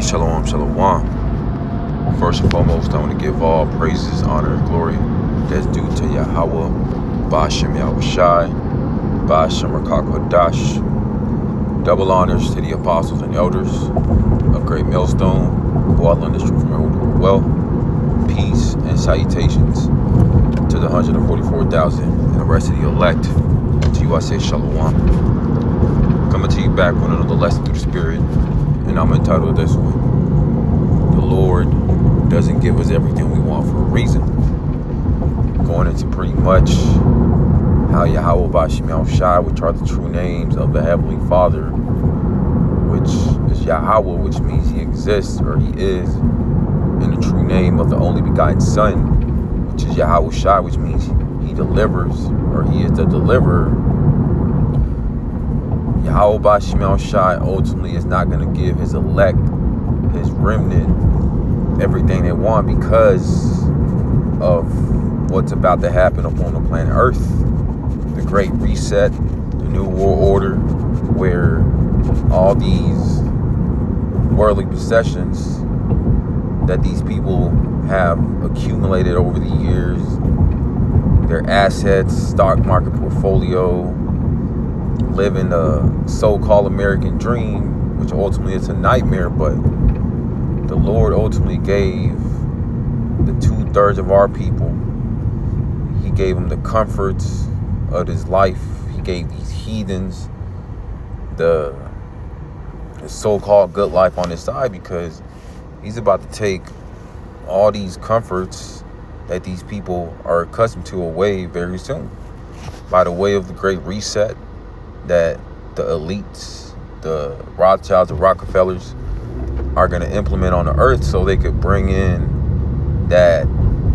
Shalom, shalom. First and foremost, I want to give all praises, honor, and glory that's due to Yahweh, Ba'ashem Yahweh Shai, Ba'ashem Rakak Hadash. Double honors to the apostles and elders of Great Millstone, who all learn this truth from everywhere well. Peace and salutations to the 144,000 and the rest of the elect. To you I say shalom. Coming to you back with another lesson through the Spirit, and I'm entitled this one: The Lord doesn't give us everything we want for a reason. Going into pretty much how Yahweh Ba'ashem Yahweh Shai, which are the true names of the Heavenly Father, which is Yahweh, which means He exists or He is, and the true name of the only begotten Son, which is Yahweh Shai, which means He delivers or He is the deliverer. Yahweh Ba'ashem Yahweh Shai ultimately is not going to give His elect, His remnant, everything they want because of what's about to happen upon the planet Earth. The Great Reset, the New World Order, where all these worldly possessions that these people have accumulated over the years, their assets, stock market portfolio, living the so-called American dream, which ultimately is a nightmare, but the Lord ultimately gave the 2/3 of our people, He gave them the comforts of His life. He gave these heathens the so-called good life on His side, because He's about to take all these comforts that these people are accustomed to away very soon by the way of the Great Reset that the elites, the Rothschilds, the Rockefellers are going to implement on the earth so they could bring in that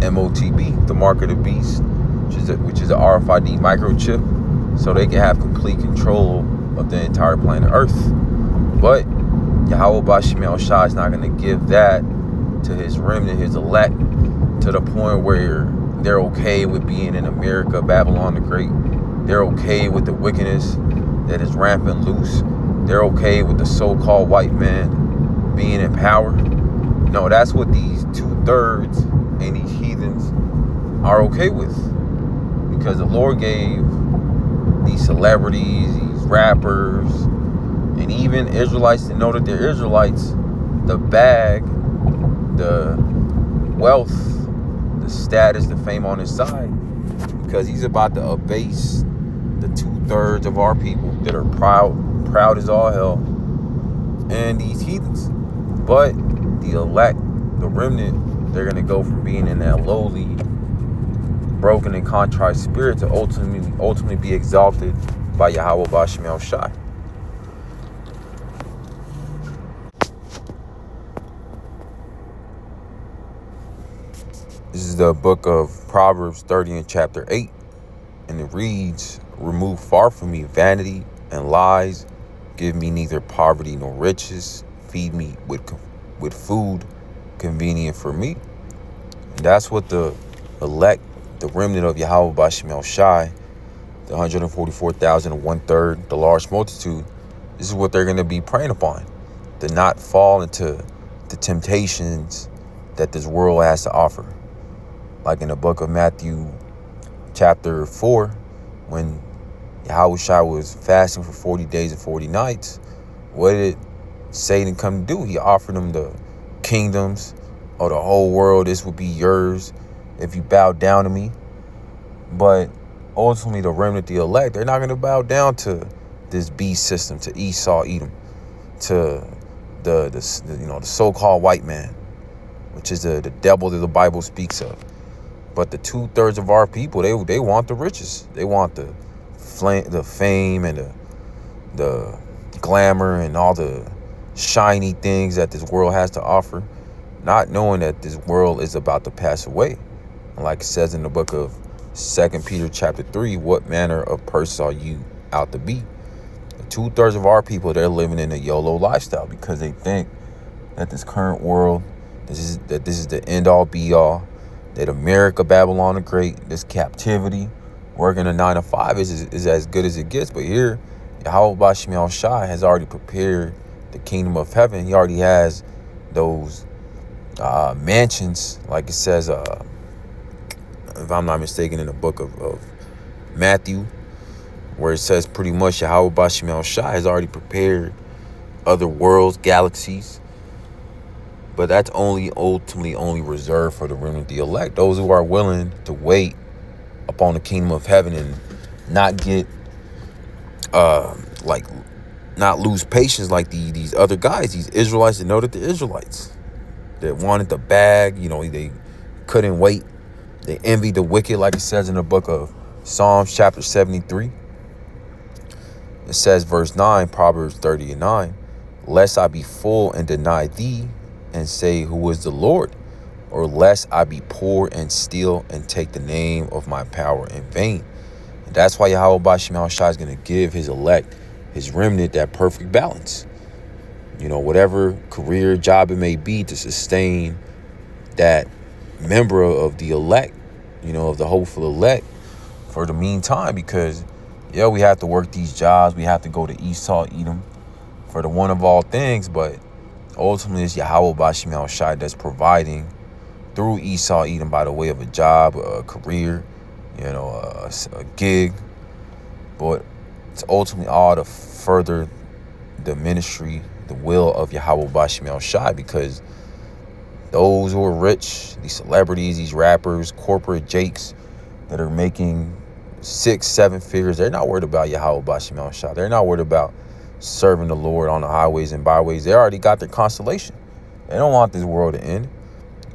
MOTB, the mark of the beast, which is a RFID microchip, so they can have complete control of the entire planet Earth. But Yahweh Ba'ashem Yahweh Shai is not going to give that to His remnant, His elect, to the point where they're okay with being in America, Babylon the Great. They're okay with the wickedness that is rampant loose. They're okay with the so-called white man being in power. No, that's what these 2/3 and these heathens are okay with, because the Lord gave these celebrities, these rappers, and even Israelites to know that they're Israelites, the bag, the wealth, the status, the fame on His side, because He's about to abase the 2/3 of our people that are proud as all hell, and these heathens. But the elect, the remnant, they're going to go from being in that lowly, broken and contrite spirit to ultimately be exalted by Yahweh Ba'ashem Yahweh Shai. This is the book of Proverbs 30 and chapter 8, and it reads, "Remove far from me vanity and lies. Give me neither poverty nor riches. Feed me with food convenient for me." And that's what the elect, the remnant of Yahweh Ba'ashem Yahweh Shai, the 144,000 and 1/3, the large multitude, this is what they're going to be praying upon, to not fall into the temptations that this world has to offer. Like in the book of Matthew chapter 4, when Yahweh Shai was fasting for 40 days and 40 nights, what did Satan come to do? He offered him the kingdoms of the whole world. This would be yours if you bow down to me. But ultimately, the remnant, the elect, they're not going to bow down to this beast system, to Esau, Edom, to the so-called white man, which is the devil that the Bible speaks of. But the 2/3 of our people, they want the riches. They want the fame and the glamour and all the shiny things that this world has to offer, not knowing that this world is about to pass away. And like it says in the book of 2 Peter chapter 3, what manner of person are you out to be? The 2/3 of our people, they're living in a YOLO lifestyle because they think that this current world, this is the end all be all, that America, Babylon the Great, this captivity, working a 9 to 5 is as good as it gets. But here, Yahweh Ba'ashem Yahweh Shai has already prepared the kingdom of heaven. He already has those mansions, like it says, if I'm not mistaken, in the book of Matthew, where it says pretty much Yahweh Bashim El Shai has already prepared other worlds, galaxies, but that's ultimately only reserved for the remnant, the elect, those who are willing to wait upon the kingdom of heaven and not get not lose patience like these other guys, these Israelites that know that the Israelites that wanted the bag, they couldn't wait. They envied the wicked, like it says in the book of Psalms chapter 73. It says, verse 9, Proverbs 30:9, lest I be full and deny thee and say, who is the Lord? Or lest I be poor and steal and take the name of my power in vain. And that's why Yahweh Bashim El Shai is going to give his elect, his remnant, that perfect balance. Whatever career, job it may be, to sustain that member of the elect, of the hopeful elect for the meantime. Because, we have to work these jobs. We have to go to Esau, Edom for the one of all things. But ultimately, it's Yahweh Bashim El Shai that's providing through Esau, Edom, by the way of a job, a career, a gig. But it's ultimately all to further the ministry, the will of Yahweh Bashim El Shai, because those who are rich, these celebrities, these rappers, corporate jakes that are making 6-7 figures, they're not worried about Yahweh Bashim El Shai. They're not worried about serving the Lord on the highways and byways. They already got their constellation. They don't want this world to end.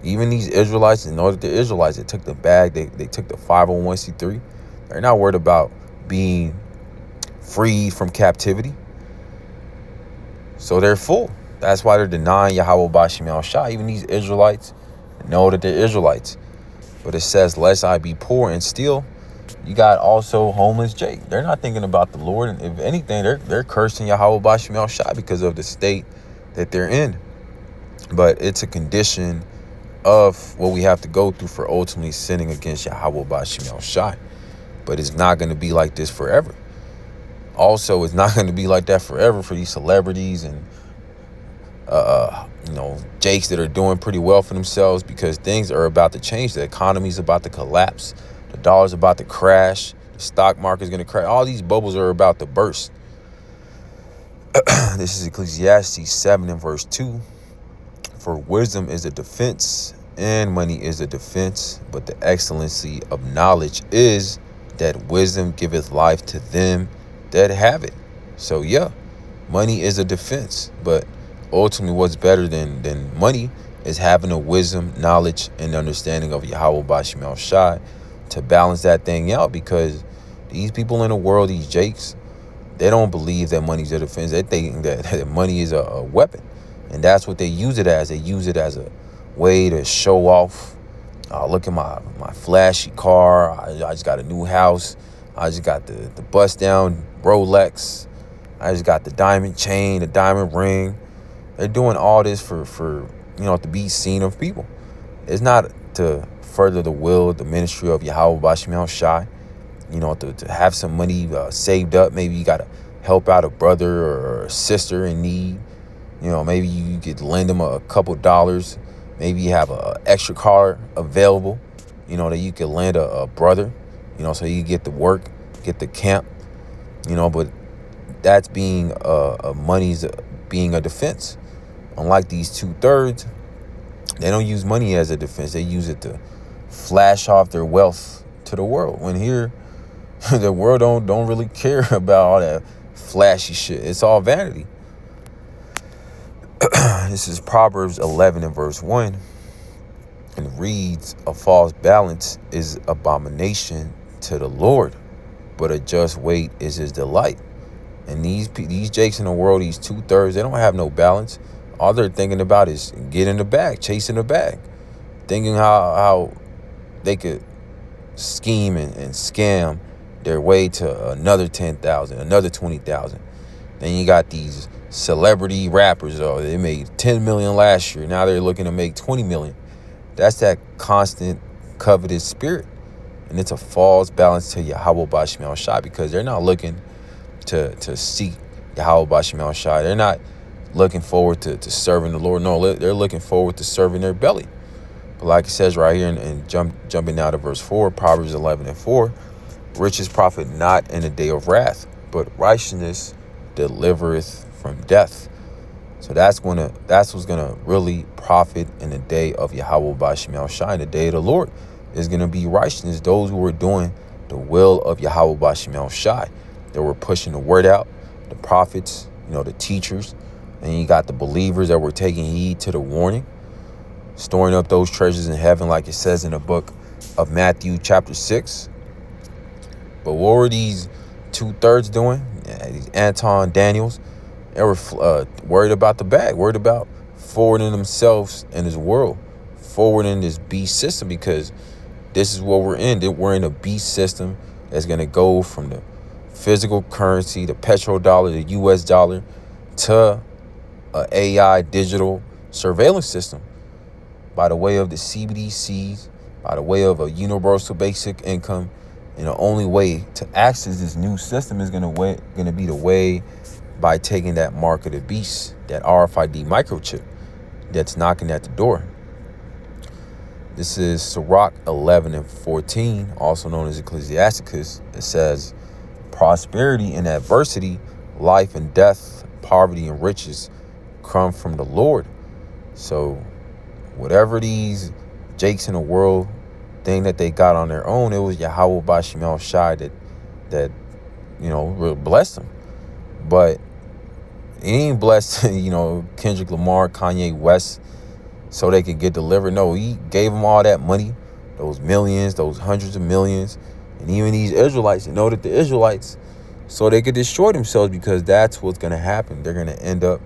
Even these Israelites, in order to the Israelites, they took the bag, they took the 501c3. They're not worried about being freed from captivity. So they're full. That's why they're denying Yahweh Bashim El Shai. Even these Israelites know that they're Israelites. But it says, lest I be poor and steal. You got also homeless Jake. They're not thinking about the Lord. And if anything, they're cursing Yahweh Bashim El Shai because of the state that they're in. But it's a condition of what we have to go through for ultimately sinning against Yahweh Bashim El Shai. But it's not going to be like this forever. Also, it's not going to be like that forever for these celebrities and jakes that are doing pretty well for themselves, because things are about to change. The economy's about to collapse. The dollar's about to crash. The stock market's going to crash. All these bubbles are about to burst. This is Ecclesiastes 7 and verse 2. For wisdom is a defense, and money is a defense, but the excellency of knowledge is that wisdom giveth life to them that have it. So money is a defense, but ultimately what's better than money is having a wisdom, knowledge, and understanding of Yahweh Bashim El Shai to balance that thing out. Because these people in the world, these jakes, they don't believe that money's a defense. They think that money is a weapon, and that's what they use it as. They use it as a way to show off. Look at my flashy car. I just got a new house. I just got the bust down Rolex. I just got the diamond chain, the diamond ring. They're doing all this for to be seen of people. It's not to further the will, the ministry of Yahweh Bashim El Shai. To have some money saved up. Maybe you got to help out a brother or a sister in need. Maybe you could lend them a couple dollars. Maybe you have an extra car available, that you could lend a brother, so you get to work, get to camp, but that's being money's being a defense. Unlike these 2/3, they don't use money as a defense. They use it to flash off their wealth to the world. When here, the world don't really care about all that flashy shit. It's all vanity. This is Proverbs 11 and verse 1. And reads, a false balance is abomination to the Lord, but a just weight is his delight. And these jakes in the world, these 2/3, they don't have no balance. All they're thinking about is getting the bag, chasing the bag, thinking how they could scheme and scam their way to another 10,000, another 20,000. Then you got these celebrity rappers. They made 10 million last year. Now they're looking to make 20 million. That's that constant covetous spirit. And it's a false balance to Yahweh Bashim El Shai, because they're not looking to seek Yahweh Bashim El Shai. They're not looking forward to serving the Lord. No, they're looking forward to serving their belly. But like it says right here, and jumping down to verse 4, Proverbs 11:4, riches profit not in the day of wrath, but righteousness delivereth from death. So that's what's gonna really profit in the day of Yahweh Ba'Shem Yahushai. The day of the Lord is gonna be righteousness. Those who are doing the will of Yahweh Ba'Shem Yahushai, that were pushing the word out, the prophets, the teachers, and you got the believers that were taking heed to the warning, storing up those treasures in heaven, like it says in the book of Matthew chapter 6. But what were these 2/3 doing? These Anton Daniels, they were worried about the bag, worried about forwarding themselves in this world, forwarding this beast system, because this is what we're in. We're in a beast system that's going to go from the physical currency, the petrodollar, the US dollar, to a AI digital surveillance system by the way of the CBDCs, by the way of a universal basic income. And the only way to access this new system is going to be the way by taking that mark of the beast, that RFID microchip that's knocking at the door. This is Sirach 11:14, also known as Ecclesiasticus. It says, prosperity and adversity, life and death, poverty and riches come from the Lord. So whatever these jakes in the world thing that they got on their own, it was Yahweh Ba'Shem Yahushai that really blessed them. But he ain't blessed, Kendrick Lamar, Kanye West, so they could get delivered. No, he gave them all that money, those millions, those hundreds of millions, and even these Israelites, that the Israelites, so they could destroy themselves, because that's what's going to happen. They're going to end up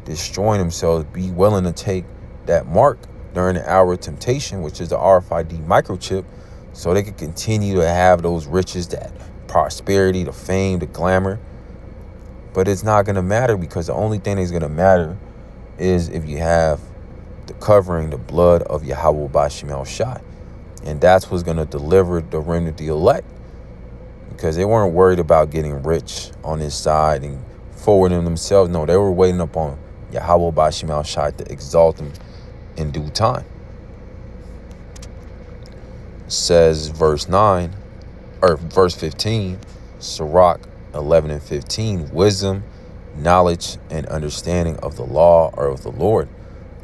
destroying themselves, be willing to take that mark during the hour of temptation, which is the RFID microchip, so they could continue to have those riches, that prosperity, the fame, the glamour. But it's not going to matter, because the only thing that's going to matter is if you have the covering, the blood of Yahweh Ba'Shem Yahushai. And that's what's going to deliver the remnant, the elect, because they weren't worried about getting rich on this side and forwarding themselves. No, they were waiting upon Yahweh Ba'Shem Yahushai to exalt them in due time. It says verse 15, Sirach 11:15, wisdom, knowledge, and understanding of the law are of the Lord.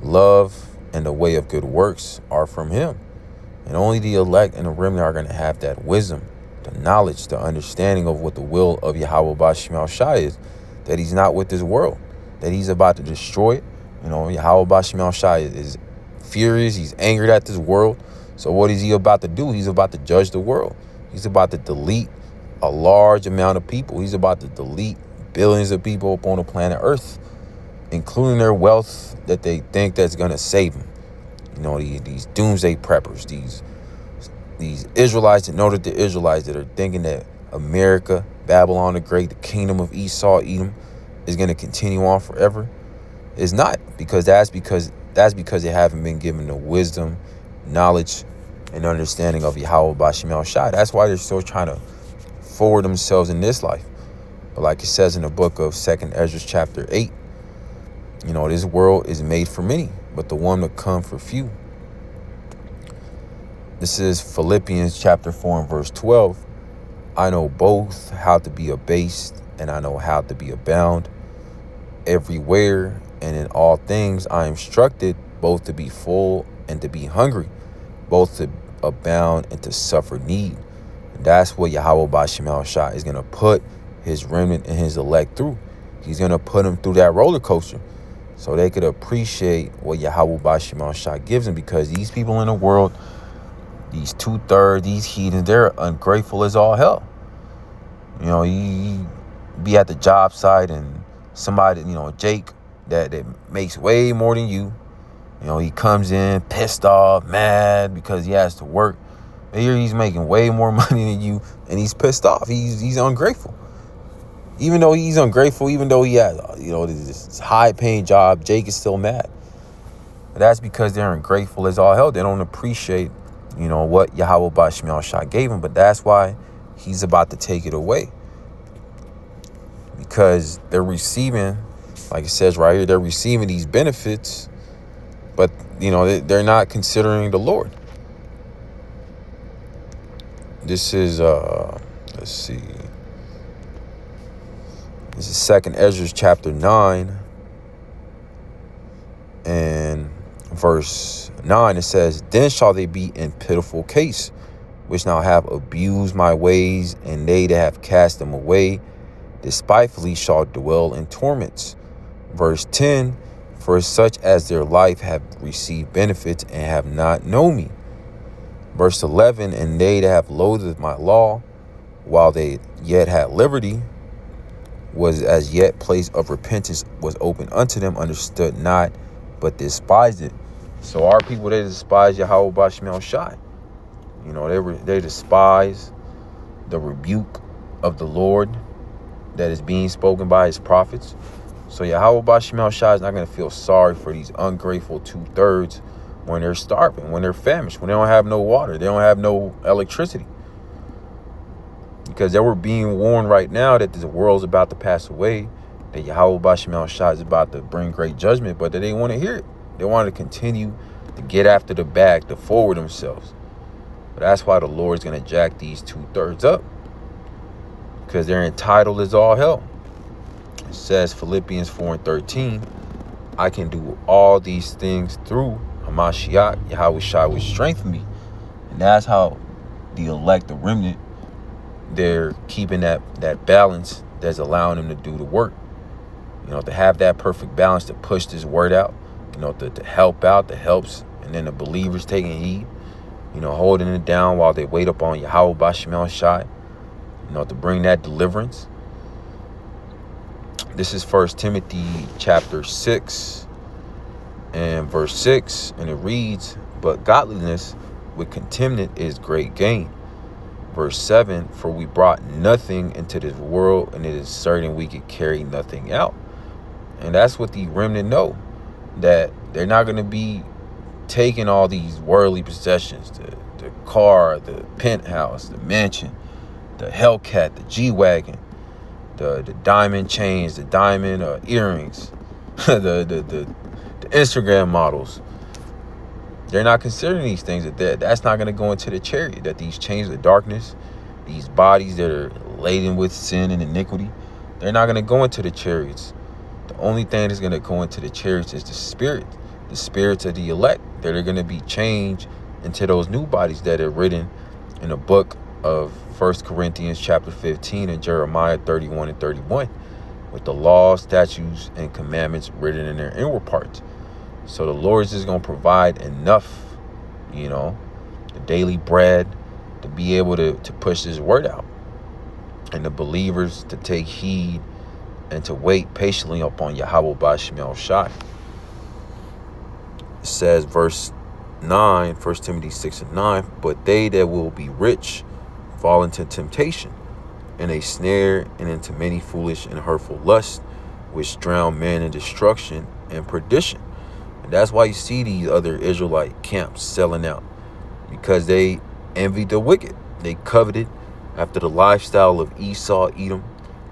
Love and the way of good works are from him. And only the elect and the remnant are going to have that wisdom, the knowledge, the understanding of what the will of Yahweh Ba'Shem Yahushai is, that he's not with this world, that he's about to destroy it. Yahweh Ba'Shem Yahushai is furious. He's angered at this world. So what is he about to do? He's about to judge the world. He's about to delete a large amount of people. He's about to delete billions of people upon the planet Earth, including their wealth that they think that's going to save them. These doomsday preppers, these Israelites that the Israelites that are thinking that America, Babylon the Great, the kingdom of Esau, Edom, is going to continue on forever. It's not, because that's because they haven't been given the wisdom, knowledge, and understanding of Yahweh Ba'Shem Yahushai. That's why they're still trying to forward themselves in this life. But like it says in the book of 2nd Ezra chapter 8, this world is made for many, but the one that come for few. This is Philippians chapter 4 and verse 12. I know both how to be abased, and I know how to be abound. Everywhere and in all things I am instructed, both to be full and to be hungry, both to abound and to suffer need. And that's what Yahweh Ba'Shem Yahushai is going to put his remnant and his elect through. He's going to put them through that roller coaster, so they could appreciate what Yahweh Ba'Shem Yahushai gives them, because these people in the world, these 2/3, these heathens, they're ungrateful as all hell. You be at the job site and somebody, Jake, that makes way more than you. He comes in pissed off, mad because he has to work. Here he's making way more money than you, and he's pissed off. He's ungrateful. Even though he's ungrateful, even though he has, this high-paying job, Jake is still mad. But that's because they're ungrateful as all hell. They don't appreciate, what Yahweh Ba'Shem Yahushai gave him. But that's why he's about to take it away, because they're receiving Like it says right here, they're receiving these benefits, but they're not considering the Lord. This is let's see. This is 2nd Ezra chapter 9 and verse 9. It says, "Then shall they be in pitiful case, which now have abused my ways, and they that have cast them away despitefully shall dwell in torments." Verse 10, "For such as their life have received benefits and have not known me." Verse 11, "And they that have loathed my law, while they yet had liberty, was as yet place of repentance was open unto them, understood not, but despised it." So our people, they despise Yahweh Bashmel Shai. They despise the rebuke of the Lord that is being spoken by his prophets. So Yahweh Bashmel Shai is not going to feel sorry for these ungrateful 2/3 when they're starving, when they're famished, when they don't have no water, they don't have no electricity. Because they were being warned right now that the world's about to pass away, that Yahweh Bashmel Shai is about to bring great judgment, but they didn't want to hear it. They wanted to continue to get after the bag, to forward themselves. But that's why the Lord's going to jack these 2/3 up, because they're entitled as all hell. It says Philippians 4:13, "I can do all these things through Hamashiach, Yahweh Shai, which strengthen me." And that's how the elect, the remnant, they're keeping that balance that's allowing them to do the work. To have that perfect balance to push this word out, to help out, the helps, and then the believers taking heed, holding it down while they wait upon Yahweh Bashmel Shai, to bring that deliverance. This is 1 Timothy chapter 6 and verse 6, and it reads, "But godliness with contentment is great gain." Verse 7, "For we brought nothing into this world, and it is certain we could carry nothing out." And that's what the remnant know, that they're not going to be taking all these worldly possessions, the car, the penthouse, the mansion, the Hellcat, the G-Wagon, the diamond chains, the diamond earrings, the Instagram models. They're not considering these things. That's not going to go into the chariot. That these chains of darkness, these bodies that are laden with sin and iniquity, they're not going to go into the chariots. The only thing that's going to go into the chariots is the spirits of the elect, that are going to be changed into those new bodies that are written in the book of 1 Corinthians chapter 15 and Jeremiah 31 and 31, with the laws, statutes, and commandments written in their inward parts. So the Lord is just going to provide enough, the daily bread, to be able to push his word out, and the believers to take heed and to wait patiently upon Yahweh Bashmel Shai. It says, verse 9, 1 Timothy 6 and 9, "But they that will be rich fall into temptation, and a snare, and into many foolish and hurtful lusts, which drown men in destruction and perdition." And that's why you see these other Israelite camps selling out, because they envied the wicked. They coveted after the lifestyle of Esau, Edom,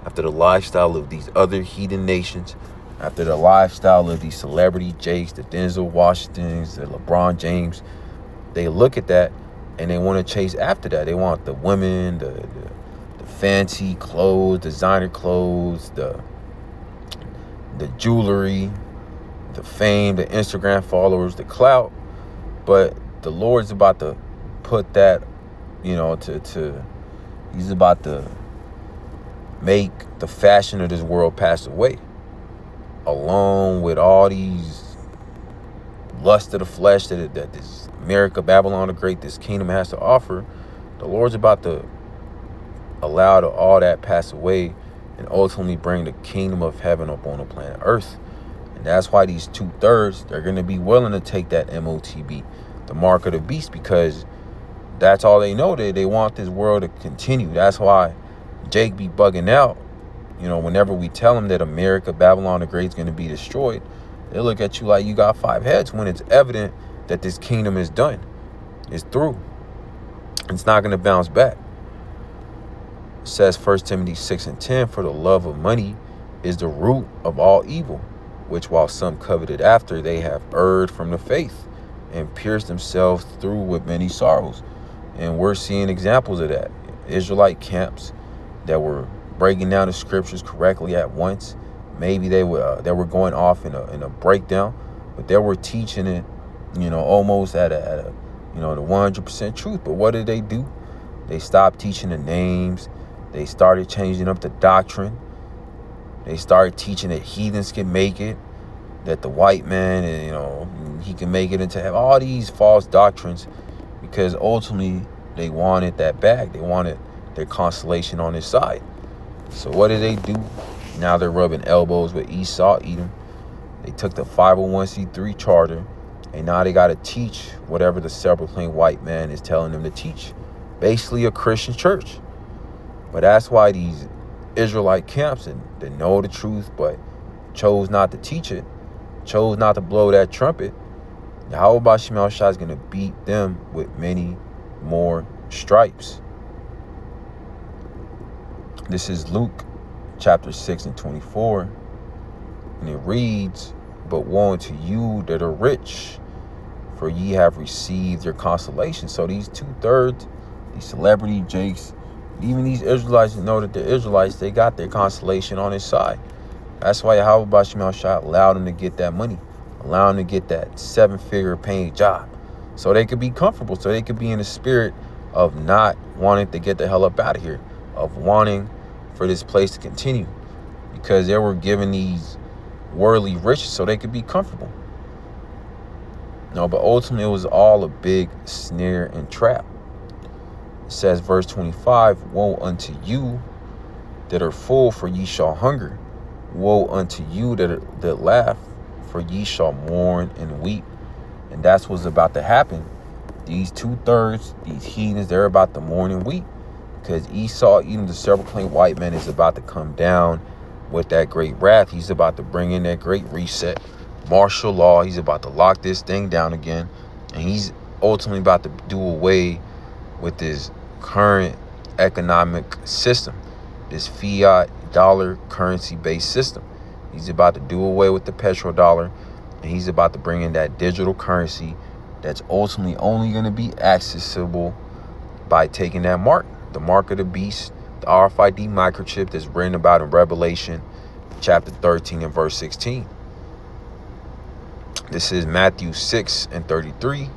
after the lifestyle of these other heathen nations, after the lifestyle of these celebrity Jakes, the Denzel Washingtons, the LeBron James. They look at that and they want to chase after that. They want the women, the fancy clothes, designer clothes, the jewelry, the fame, the Instagram followers, the clout. But the Lord's about to put that, he's about to make the fashion of this world pass away, along with all these lust of the flesh that this America, Babylon the Great, this kingdom has to offer. The Lord's about to allow all that pass away and ultimately bring the kingdom of heaven up on the planet Earth. And that's why these 2/3, they're going to be willing to take that MOTB, the mark of the beast, because that's all they know. They want this world to continue. That's why Jake be bugging out. Whenever we tell them that America, Babylon the Great is going to be destroyed, they look at you like you got 5 heads, when it's evident that this kingdom is done. It's through. It's not going to bounce back. It says 1 Timothy 6 and 10, "For the love of money is the root of all evil, which while some coveted after, they have erred from the faith and pierced themselves through with many sorrows. And we're seeing examples of that. Israelite camps that were breaking down the scriptures correctly at once. Maybe they were going off in a breakdown, but they were teaching it, almost at a the 100% truth. But what did they do? They stopped teaching the names. They started changing up the doctrine. They started teaching that heathens can make it, that the white man, he can make it into heaven. All these false doctrines, because ultimately they wanted that bag. They wanted their consolation on his side. So what did they do? Now they're rubbing elbows with Esau, Edom. They took the 501c3 charter, and now they got to teach whatever the self-proclaimed white man is telling them to teach. Basically a Christian church. But that's why these Israelite camps that know the truth but chose not to teach it, chose not to blow that trumpet, Yahweh Ba'Shem Yahushua is going to beat them with many more stripes. This is Luke chapter 6 and 24. And it reads, "But woe unto you that are rich, for ye have received your consolation." So these 2/3, these celebrity jakes, even these Israelites that know that they're Israelites, they got their consolation on his side. That's why Yahweh Ba'Shem Yahushua allowed them to get that money, allowed them to get that 7-figure paying job, so they could be comfortable, so they could be in the spirit of not wanting to get the hell up out of here, of wanting for this place to continue, because they were given these worldly riches so they could be comfortable. No, but ultimately it was all a big snare and trap. It says, verse 25, "Woe unto you that are full, for ye shall hunger. Woe unto you that laugh, for ye shall mourn and weep." And that's what's about to happen. These 2/3, these heathens, they're about to mourn and weep, because Esau, even the self-proclaimed white man, is about to come down with that great wrath. He's about to bring in that great reset, martial law. He's about to lock this thing down again, and he's ultimately about to do away with this current economic system, this fiat dollar currency based system. He's about to do away with the petrodollar, and he's about to bring in that digital currency that's ultimately only going to be accessible by taking that mark, the mark of the beast, the RFID microchip that's written about in Revelation chapter 13 and verse 16. This is Matthew 6 and 33.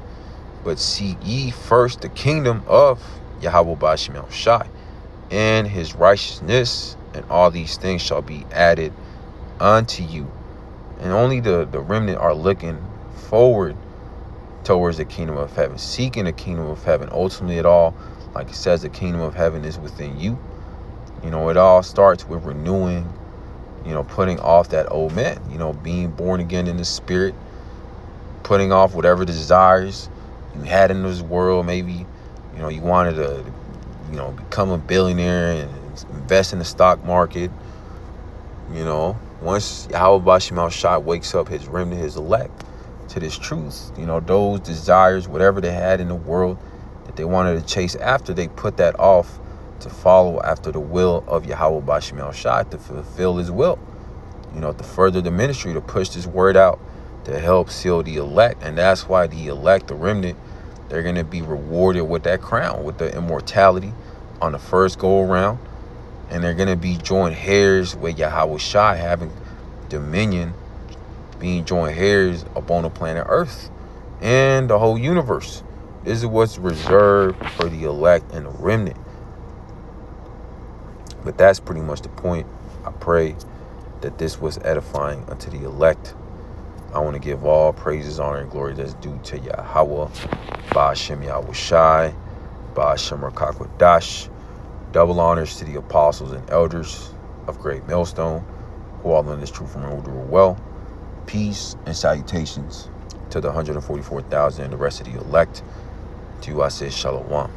"But seek ye first the kingdom of Yahweh Ba'Shem Yahushua and his righteousness, and all these things shall be added unto you." And only the remnant are looking forward towards the kingdom of heaven, seeking the kingdom of heaven. Ultimately, it all, like it says, the kingdom of heaven is within you. It all starts with renewing, putting off that old man, being born again in the spirit, putting off whatever desires you had in this world. Maybe, you wanted to, become a billionaire and invest in the stock market. Once Yahweh Ba'Shem Yahushua wakes up his remnant, his elect, to this truth, those desires, whatever they had in the world that they wanted to chase after, they put that off to follow after the will of Yahweh Ba'Shem Yahushua, to fulfill his will, to further the ministry, to push this word out, to help seal the elect. And that's why the elect, the remnant, they're going to be rewarded with that crown, with the immortality on the first go around. And they're going to be joint heirs with Yahweh Shai, having dominion, being joint heirs upon the planet Earth and the whole universe. This is what's reserved for the elect and the remnant. But that's pretty much the point. I pray that this was edifying unto the elect. I want to give all praises, honor, and glory that's due to Yahweh Ba'Shem Yahushai, Ba'Shem Rakakwadash. Double honors to the apostles and elders of Great Millstone, who all learn this truth from and will do it well. Peace and salutations to the 144,000 and the rest of the elect. To you I say Shalom.